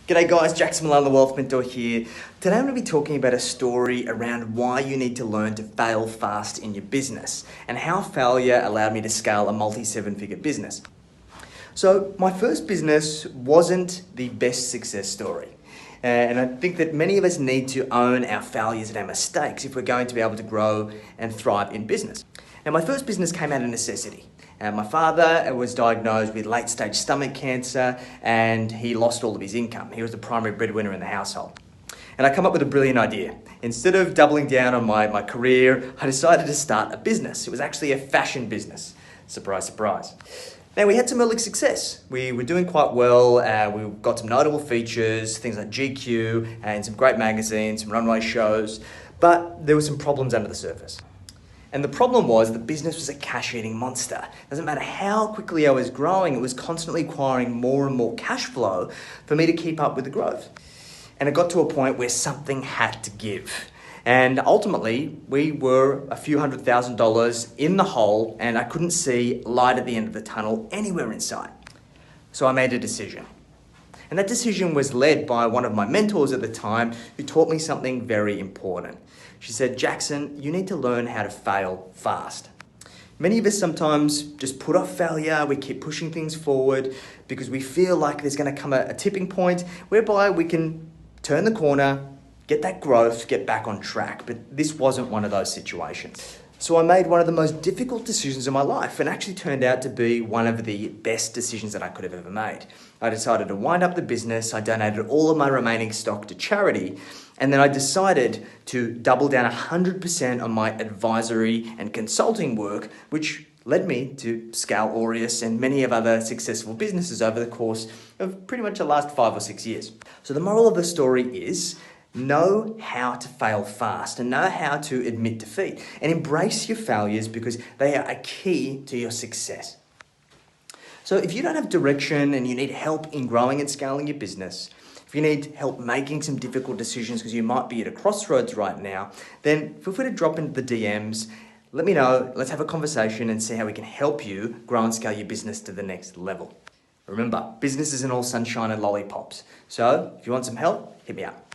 G'day guys, Jackson Millan, the Wealth Mentor here. Today I'm going to be talking about a story around why you need to learn to fail fast in your business and how failure allowed me to scale a multi-seven-figure business. So my first business wasn't the best success story. And I think that many of us need to own our failures and our mistakes if we're going to be able to grow and thrive in business. Now, my first business came out of necessity. My father was diagnosed with late-stage stomach cancer and he lost all of his income. He was the primary breadwinner in the household. And I come up with a brilliant idea. Instead of doubling down on my career, I decided to start a business. It was actually a fashion business. Surprise, surprise. Now, we had some early success. We were doing quite well. We got some notable features, things like GQ and some great magazines, some runway shows, but there were some problems under the surface. And the problem was the business was a cash-eating monster. Doesn't matter how quickly I was growing, it was constantly requiring more and more cash flow for me to keep up with the growth. And it got to a point where something had to give. And ultimately, we were a few $100,000 in the hole and I couldn't see light at the end of the tunnel anywhere in sight. So I made a decision. And that decision was led by one of my mentors at the time who taught me something very important. She said, Jackson, you need to learn how to fail fast. Many of us sometimes just put off failure, we keep pushing things forward because we feel like there's going to come a tipping point whereby we can turn the corner, get that growth, get back on track. But this wasn't one of those situations. So I made one of the most difficult decisions of my life and actually turned out to be one of the best decisions that I could have ever made. I decided to wind up the business, I donated all of my remaining stock to charity, and then I decided to double down 100% on my advisory and consulting work, which led me to scale Aureus and many of other successful businesses over the course of pretty much the last 5 or 6 years. So the moral of the story is, know how to fail fast and know how to admit defeat and embrace your failures because they are a key to your success. So if you don't have direction and you need help in growing and scaling your business, if you need help making some difficult decisions because you might be at a crossroads right now, then feel free to drop into the DMs. Let me know, let's have a conversation and see how we can help you grow and scale your business to the next level. Remember, business isn't all sunshine and lollipops. So if you want some help, hit me up.